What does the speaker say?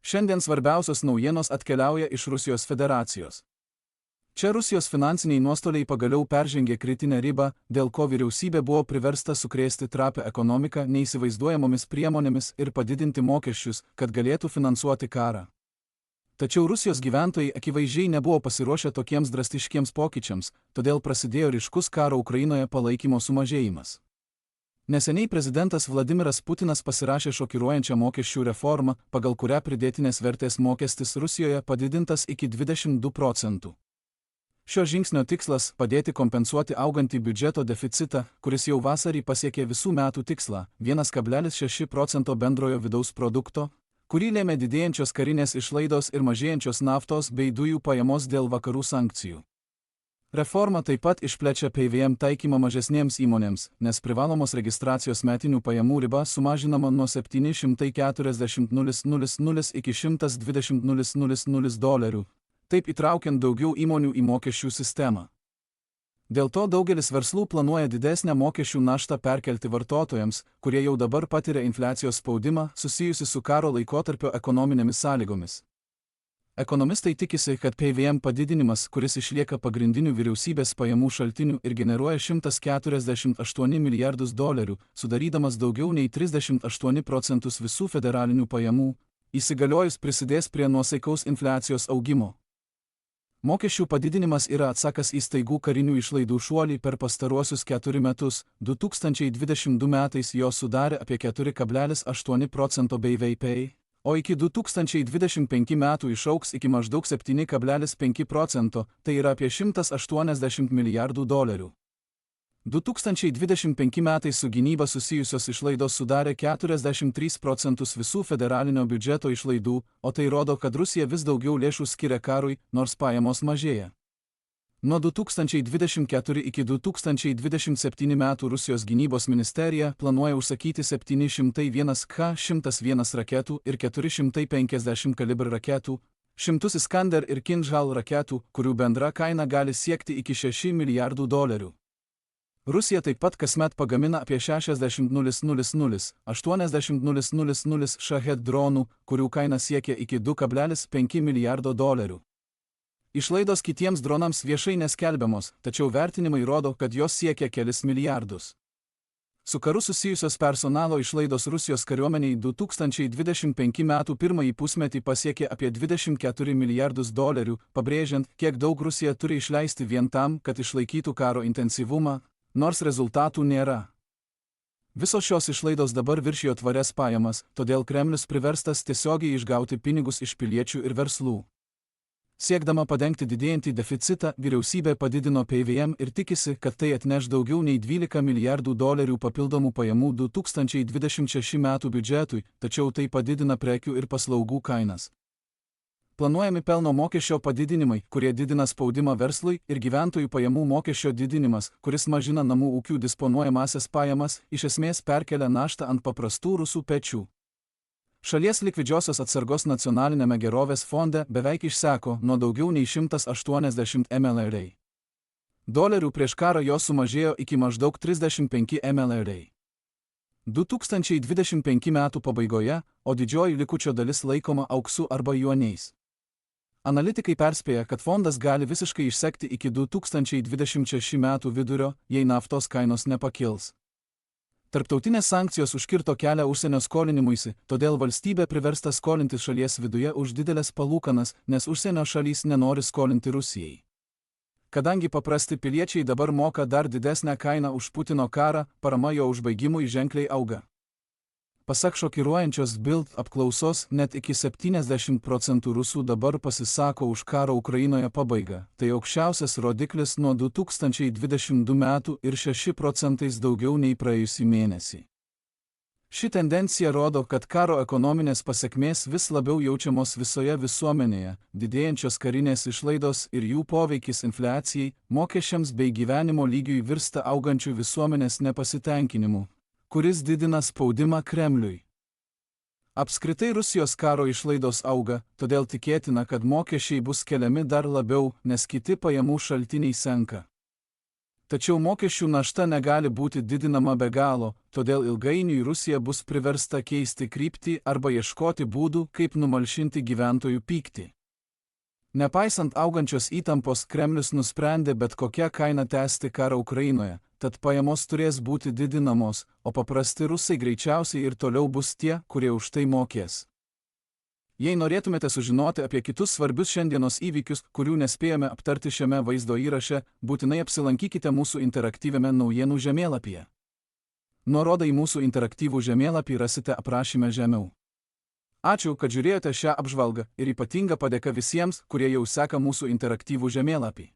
Šiandien svarbiausios naujienos atkeliauja iš Rusijos federacijos. Čia Rusijos finansiniai nuostoliai pagaliau peržengė kritinę ribą, dėl ko vyriausybė buvo priversta sukrėsti trapią ekonomiką neįsivaizduojamomis priemonėmis ir padidinti mokesčius, kad galėtų finansuoti karą. Tačiau Rusijos gyventojai akivaizdžiai nebuvo pasiruošę tokiems drastiškiems pokyčiams, todėl prasidėjo ryškus karo Ukrainoje palaikymo sumažėjimas. Neseniai prezidentas Vladimiras Putinas pasirašė šokiruojančią mokesčių reformą, pagal kurią pridėtinės vertės mokestis Rusijoje padidintas iki 22%. Šio žingsnio tikslas – padėti kompensuoti augantį biudžeto deficitą, kuris jau vasarį pasiekė visų metų tikslą – 1,6% bendrojo vidaus produkto, kurį lėmė didėjančios karinės išlaidos ir mažėjančios naftos bei dujų pajamos dėl vakarų sankcijų. Reforma taip pat išplečia PVM taikymą mažesnėms įmonėms, nes privalomos registracijos metinių pajamų riba sumažinama nuo $740,000 iki $120,000, taip įtraukiant daugiau įmonių į mokesčių sistemą. Dėl to daugelis verslų planuoja didesnę mokesčių naštą perkelti vartotojams, kurie jau dabar patiria infliacijos spaudimą susijusi su karo laikotarpio ekonominėmis sąlygomis. Ekonomistai tikisi, kad PVM padidinimas, kuris išlieka pagrindiniu vyriausybės pajamų šaltiniu ir generuoja $148 milijardus, sudarydamas daugiau nei 38% visų federalinių pajamų, įsigaliojus prisidės prie nuosaikaus infliacijos augimo. Mokesčių padidinimas yra atsakas į staigų karinių išlaidų šuolį per pastaruosius 4 metus, 2022 metais jo sudarė apie 4,8% BVP, o iki 2025 metų išaugs iki maždaug 7,5%, tai yra apie $180 milijardų. 2025 metais su gynyba susijusios išlaidos sudarė 43% visų federalinio biudžeto išlaidų, o tai rodo, kad Rusija vis daugiau lėšų skiria karui, nors pajamos mažėja. Nuo 2024 iki 2027 metų Rusijos gynybos ministerija planuoja užsakyti 701 K-101 raketų ir 450 kalibr raketų, 100 Iskander ir Kinžal raketų, kurių bendra kaina gali siekti iki $6 milijardų. Rusija taip pat kasmet pagamina apie 60 000 Shahed dronų, kurių kaina siekia iki $2,5 milijardo. Išlaidos kitiems dronams viešai neskelbiamos, tačiau vertinimai rodo, kad jos siekia kelis milijardus. Su karu susijusios personalo išlaidos Rusijos kariuomeniai 2025 metų pirmąjį pusmetį pasiekė apie $24 milijardus, pabrėžiant, kiek daug Rusija turi išleisti vien tam, kad išlaikytų karo intensyvumą, nors rezultatų nėra. Visos šios išlaidos dabar viršijo tvarias pajamas, todėl Kremlius priverstas tiesiogiai išgauti pinigus iš piliečių ir verslų. Siekdama padengti didėjantį deficitą, vyriausybė padidino PVM ir tikisi, kad tai atneš daugiau nei $12 milijardų papildomų pajamų 2026 metų biudžetui, tačiau tai padidina prekių ir paslaugų kainas. Planuojami pelno mokesčio padidinimai, kurie didina spaudimą verslui, ir gyventojų pajamų mokesčio didinimas, kuris mažina namų ūkių disponuojamasias pajamas, iš esmės perkelia naštą ant paprastų rusų pečių. Šalies likvidžiosios atsargos nacionalinėme gerovės fonde beveik išseko nuo daugiau nei 180 MLR. Dolerių prieš karą jo sumažėjo iki maždaug 35 MLR. 2025 metų pabaigoje, o didžioji likučio dalis laikoma auksu arba juoniais. Analitikai perspėja, kad fondas gali visiškai išsekti iki 2026 metų vidurio, jei naftos kainos nepakils. Tarptautinės sankcijos užkirto kelią užsienio skolinimuisi, todėl valstybė priversta skolinti šalies viduje už didelės palūkanas, nes užsienio šalys nenori skolinti Rusijai. Kadangi paprasti piliečiai dabar moka dar didesnę kainą už Putino karą, parama jo užbaigimui ženkliai auga. Pasak šokiruojančios Bild apklausos, net iki 70% rusų dabar pasisako už karo Ukrainoje pabaigą. Tai aukščiausias rodiklis nuo 2022 metų ir 6% daugiau nei praėjusį mėnesį. Ši tendencija rodo, kad karo ekonominės pasekmės vis labiau jaučiamos visoje visuomenėje, didėjančios karinės išlaidos ir jų poveikis infliacijai, mokesčiams bei gyvenimo lygiui virsta augančių visuomenės nepasitenkinimu, kuris didina spaudimą Kremliui. Apskritai Rusijos karo išlaidos auga, todėl tikėtina, kad mokesčiai bus keliami dar labiau, nes kiti pajamų šaltiniai senka. Tačiau mokesčių našta negali būti didinama be galo, todėl ilgainiui Rusija bus priversta keisti kryptį arba ieškoti būdų, kaip numalšinti gyventojų pyktį. Nepaisant augančios įtampos, Kremlius nusprendė bet kokia kaina tęsti karą Ukrainoje, tad pajamos turės būti didinamos, o paprasti rusai greičiausiai ir toliau bus tie, kurie už tai mokės. Jei norėtumėte sužinoti apie kitus svarbius šiandienos įvykius, kurių nespėjome aptarti šiame vaizdo įraše, būtinai apsilankykite mūsų interaktyviame naujienų žemėlapyje. Nuorodą į mūsų interaktyvų žemėlapį rasite aprašyme žemiau. Ačiū, kad žiūrėjote šią apžvalgą ir ypatinga padėka visiems, kurie jau seka mūsų interaktyvų žemėlapį.